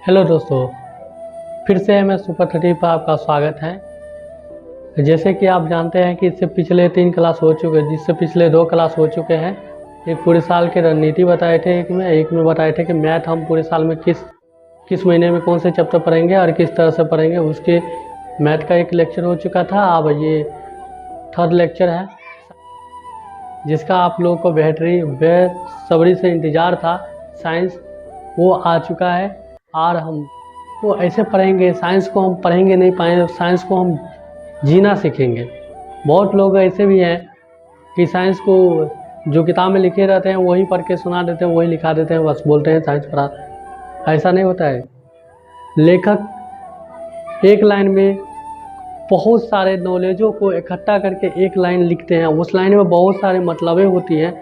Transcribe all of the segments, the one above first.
Hello दोस्तों, फिर से मैं सुपर 30 पर आपका स्वागत है। जैसे कि आप जानते हैं कि इससे पिछले 3 क्लास हो चुके हैं, जिससे पिछले 2 क्लास हो चुके हैं। एक पूरे साल की रणनीति बताए थे, एक में बताए थे कि मैथ हम पूरे साल में किस महीने में कौन से चैप्टर पढ़ेंगे और किस तरह से पढ़ेंगे। उसके मैथ का एक लेक्चर हो चुका था। अब ये 3rd लेक्चर है, जिसका आप लोगों को बेसब्री से इंतज़ार था। साइंस वो आ चुका है और हम वो ऐसे पढ़ेंगे। साइंस को हम पढ़ेंगे नहीं पाएंगे, साइंस को हम जीना सीखेंगे। बहुत लोग ऐसे भी हैं कि साइंस को जो किताब में लिखे रहते हैं वही पढ़ के सुना देते हैं, वही लिखा देते हैं, बस बोलते हैं साइंस पढ़ा। ऐसा नहीं होता है। लेखक एक लाइन में बहुत सारे नॉलेजों को इकट्ठा करके एक लाइन लिखते हैं। उस लाइन में बहुत सारे मतलबें होती हैं।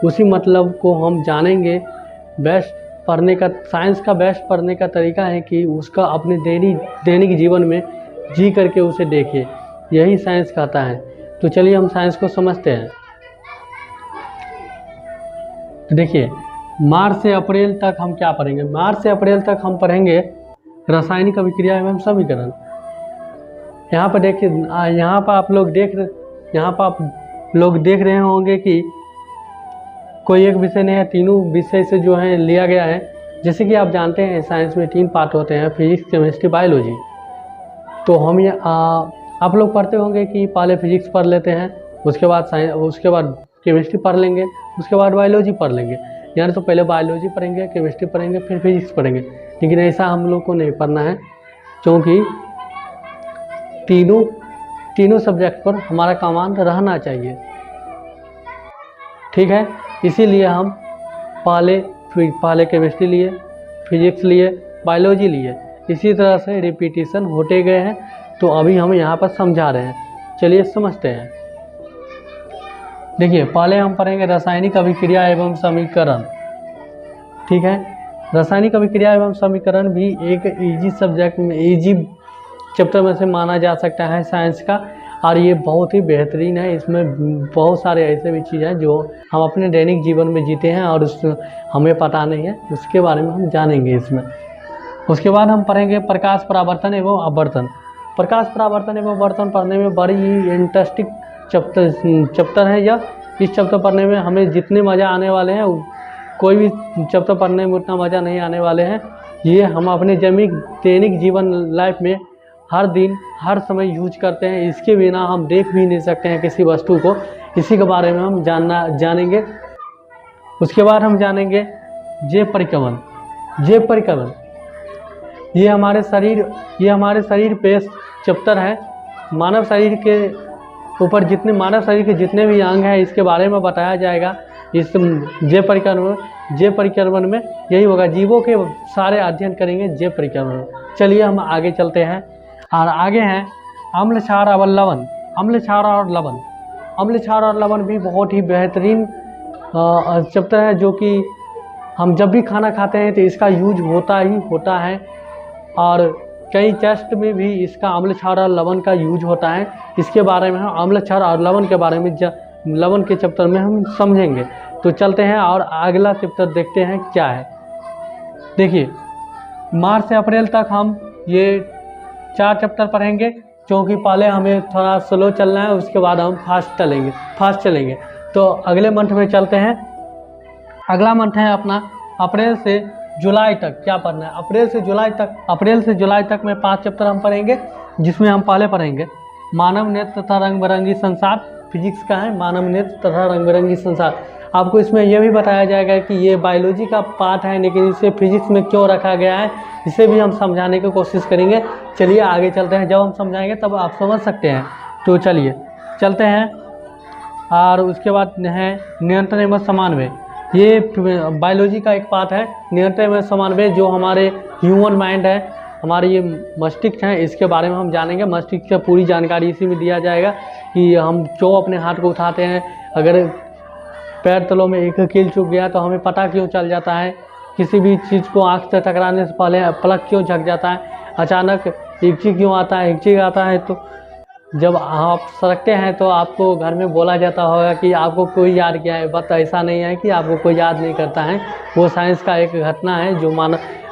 उसी मतलब को हम जानेंगे। बेस्ट पढ़ने का, साइंस का बेस्ट पढ़ने का तरीका है कि उसका अपने दैनिक जीवन में जी करके उसे देखें। यही साइंस कहता है। तो चलिए हम साइंस को समझते हैं। देखिए, मार्च से अप्रैल तक हम क्या पढ़ेंगे। मार्च से अप्रैल तक हम पढ़ेंगे रासायनिक अभिक्रिया एवं समीकरण। यहाँ पर देखिए, यहाँ पर आप लोग देख रहे होंगे कि कोई एक विषय नहीं है, तीनों विषय से जो है लिया गया है। जैसे कि आप जानते हैं साइंस में 3 पार्ट होते हैं, फिजिक्स, केमिस्ट्री, बायोलॉजी। तो हम ये आप लोग पढ़ते होंगे कि पहले फिजिक्स पढ़ लेते हैं, उसके बाद केमिस्ट्री पढ़ लेंगे, उसके बाद बायोलॉजी पढ़ लेंगे। यानी तो पहले बायोलॉजी पढ़ेंगे, केमिस्ट्री पढ़ेंगे, फिर फिजिक्स पढ़ेंगे। लेकिन ऐसा हम लोग को नहीं पढ़ना है, क्योंकि तीनों सब्जेक्ट पर हमारा कमांड रहना चाहिए। ठीक है, इसीलिए हम पहले केमिस्ट्री लिए, फिजिक्स लिए, बायोलॉजी लिए। इसी तरह से रिपीटिशन होते गए हैं। तो अभी हम यहाँ पर समझा रहे हैं। चलिए समझते हैं। देखिए, पहले हम पढ़ेंगे रासायनिक अभिक्रिया एवं समीकरण। ठीक है, रासायनिक अभिक्रिया एवं समीकरण भी एक इजी चैप्टर में से माना जा सकता है साइंस का। और ये बहुत ही बेहतरीन है। इसमें बहुत सारे ऐसे भी चीज़ हैं जो हम अपने दैनिक जीवन में जीते हैं और हमें पता नहीं है, उसके बारे में हम जानेंगे इसमें। उसके बाद हम पढ़ेंगे प्रकाश परावर्तन एवं अपवर्तन। प्रकाश परावर्तन एवं अपवर्तन पढ़ने में बड़ी ही इंटरेस्टिंग चैप्टर है यह। इस चैप्टर पढ़ने में हमें जितने मज़ा आने वाले हैं, कोई भी चैप्टर पढ़ने में उतना मज़ा नहीं आने वाले हैं। ये हम अपने दैनिक जीवन लाइफ में हर दिन हर समय यूज करते हैं। इसके बिना हम देख भी नहीं सकते हैं किसी वस्तु को। इसी के बारे में हम जानेंगे। उसके बाद हम जानेंगे जैव परिक्रमण। ये हमारे शरीर पे चैप्टर है। मानव शरीर के जितने भी अंग हैं, इसके बारे में बताया जाएगा। इस जैव परिक्रमण में यही होगा। जीवों के सारे अध्ययन करेंगे जैव परिक्रमण में। चलिए हम आगे चलते हैं। और आगे हैं अम्ल, क्षार और लवण। अम्ल, क्षार और लवण भी बहुत ही बेहतरीन चैप्टर है, जो कि हम जब भी खाना खाते हैं तो इसका यूज होता ही होता है। और कई टेस्ट में भी इसका अम्ल, क्षार और लवण का यूज होता है। इसके बारे में हम अम्ल, क्षार और लवण के बारे में लवण के चैप्टर में हम समझेंगे। तो चलते हैं और अगला चैप्टर देखते हैं क्या है। देखिए, मार्च से अप्रैल तक हम ये 4 चैप्टर पढ़ेंगे, क्योंकि पहले हमें थोड़ा स्लो चलना है, उसके बाद हम फास्ट चलेंगे। तो अगले मंथ में चलते हैं। अगला मंथ है अपना अप्रैल से जुलाई तक। क्या पढ़ना है अप्रैल से जुलाई तक में 5 चैप्टर हम पढ़ेंगे, जिसमें हम पहले पढ़ेंगे मानव नेत्र तथा रंग बिरंगी संसार। फिजिक्स का है मानव नेत्र तथा रंग बिरंगी संसार। आपको इसमें यह भी बताया जाएगा कि ये बायोलॉजी का पार्ट है, लेकिन इसे फिजिक्स में क्यों रखा गया है, इसे भी हम समझाने की कोशिश करेंगे। चलिए आगे चलते हैं। जब हम समझाएंगे तब आप समझ सकते हैं। तो चलिए चलते हैं। और उसके बाद है नियंत्रण एवं समन्वय। ये बायोलॉजी का एक पार्ट है, नियंत्रण एवं समन्वय, जो हमारे ह्यूमन माइंड है, हमारी ये मस्तिष्क है, इसके बारे में हम जानेंगे। मस्तिष्क की पूरी जानकारी इसी में दिया जाएगा कि हम क्यों अपने हाथ को उठाते हैं। अगर पैर तलों में एक कील चुभ गया तो हमें पता क्यों चल जाता है। किसी भी चीज़ को आँख से टकराने से पहले पलक क्यों झक जाता है। अचानक इक्ची क्यों आता है। तो जब आप सरकते हैं तो आपको घर में बोला जाता होगा कि आपको कोई याद किया है, बट ऐसा नहीं है कि आपको कोई याद नहीं करता है। वो साइंस का एक घटना है जो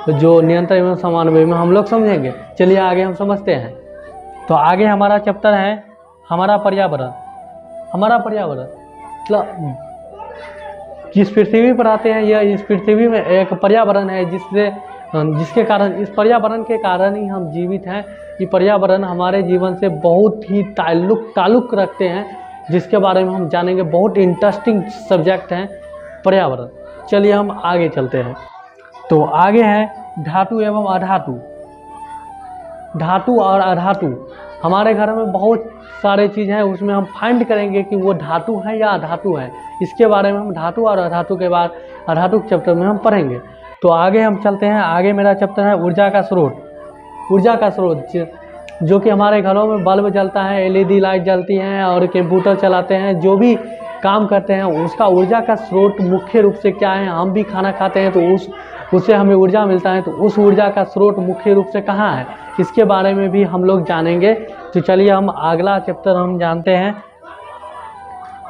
जो नियंत्रण एवं समन्वय में हम लोग समझेंगे। चलिए आगे हम समझते हैं। तो आगे हमारा चैप्टर है हमारा पर्यावरण। हमारा पर्यावरण मतलब जिस पृथ्वी पर आते हैं, यह इस पृथ्वी में एक पर्यावरण है जिसके कारण, इस पर्यावरण के कारण ही हम जीवित हैं। ये पर्यावरण हमारे जीवन से बहुत ही ताल्लुक रखते हैं, जिसके बारे में हम जानेंगे। बहुत इंटरेस्टिंग सब्जेक्ट है पर्यावरण। चलिए हम आगे चलते हैं। तो आगे है धातु एवं अधातु। धातु और अधातु हमारे घर में बहुत सारे चीज़ हैं, उसमें हम फाइंड करेंगे कि वो धातु है या अधातु है। इसके बारे में हम धातु और अधातु के बाद अधातु चैप्टर में हम पढ़ेंगे। तो आगे हम चलते हैं। आगे मेरा चैप्टर है ऊर्जा का स्रोत। ऊर्जा का स्रोत जो कि हमारे घरों में बल्ब जलता है, एलईडी लाइट जलती हैं और कंप्यूटर चलाते हैं, जो भी काम करते हैं उसका ऊर्जा का स्रोत मुख्य रूप से क्या है। हम भी खाना खाते हैं तो उससे हमें ऊर्जा मिलता है, तो उस ऊर्जा का स्रोत मुख्य रूप से कहाँ है, इसके बारे में भी हम लोग जानेंगे। तो चलिए हम अगला चैप्टर हम जानते हैं।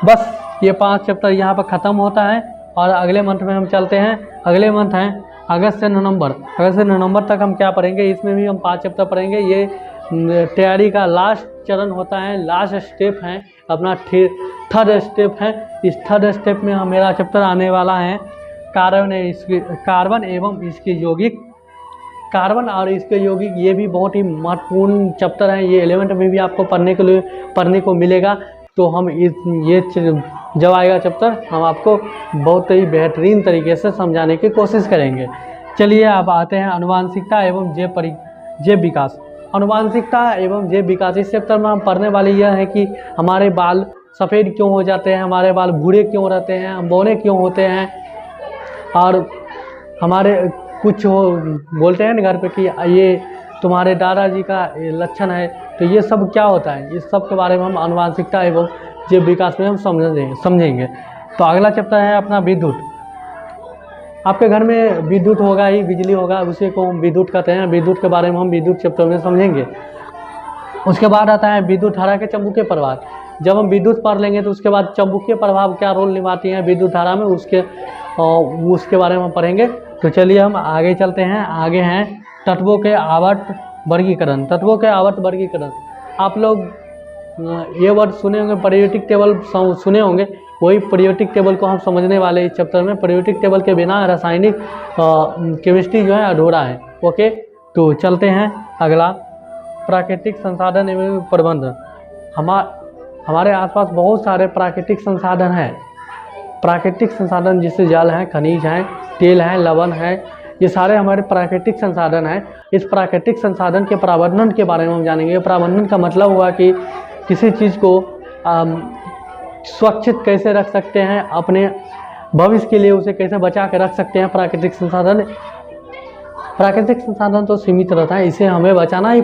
बस ये 5 चैप्टर यहाँ पर ख़त्म होता है और अगले मंथ में हम चलते हैं। अगले मंथ हैं अगस्त से नवंबर। अगस्त से नवंबर तक हम क्या पढ़ेंगे, इसमें भी हम 5 चैप्टर पढ़ेंगे। ये तैयारी का लास्ट चरण होता है, लास्ट स्टेप है, अपना थर्ड स्टेप है। इस थर्ड स्टेप में मेरा चैप्टर आने वाला है कार्बन एवं इसके यौगिक। कार्बन और इसके यौगिक ये भी बहुत ही महत्वपूर्ण चैप्टर है। ये 11th में भी आपको पढ़ने को मिलेगा। तो हम ये जब आएगा चैप्टर हम आपको बहुत ही बेहतरीन तरीके से समझाने की कोशिश करेंगे। चलिए अब आते हैं आनुवांशिकता एवं जैव विकास। आनुवांशिकता एवं जैव विकास, इस चैप्टर में हम पढ़ने वाले यह है कि हमारे बाल सफ़ेद क्यों हो जाते हैं, हमारे बाल भूरे क्यों रहते हैं, हम बौने क्यों होते हैं, और हमारे कुछ बोलते हैं ना घर पे कि ये तुम्हारे दादाजी का लक्षण है, तो ये सब क्या होता है, इस सब के बारे में हम आनुवांशिकता एवं जैव विकास में हम समझेंगे। तो अगला चैप्टर है अपना विद्युत। आपके घर में विद्युत होगा ही, बिजली होगा, उसी को हम विद्युत कहते हैं। विद्युत के बारे में हम विद्युत चैप्टर में समझेंगे। उसके बाद आता है विद्युत धारा के चुंबकीय प्रभाव। जब हम विद्युत पढ़ लेंगे तो उसके बाद चुंबकीय प्रभाव क्या रोल निभाती हैं विद्युत धारा में, उसके बारे में हम पढ़ेंगे। तो चलिए हम आगे चलते हैं। आगे हैं तत्वों के आवर्त वर्गीकरण। तत्वों के आवर्त वर्गीकरण, आप लोग ये वर्ड सुने होंगे, पीरियोडिक टेबल सुने होंगे, वही पीरियोडिक टेबल को हम समझने वाले इस चैप्टर में। पीरियोडिक टेबल के बिना रासायनिक केमिस्ट्री जो है अधूरा है। ओके, तो चलते हैं अगला, प्राकृतिक संसाधन एवं प्रबंधन। हमारे आसपास बहुत सारे प्राकृतिक संसाधन हैं। प्राकृतिक संसाधन जैसे जल हैं, खनिज हैं, तेल हैं, लवण हैं, ये सारे हमारे प्राकृतिक संसाधन हैं। इस प्राकृतिक संसाधन के प्रबंधन के बारे में हम जानेंगे। प्रबंधन का मतलब हुआ कि किसी चीज़ को सुरक्षित कैसे रख सकते हैं, अपने भविष्य के लिए उसे कैसे बचा के रख सकते हैं। प्राकृतिक संसाधन तो सीमित रहता है, इसे हमें बचाना ही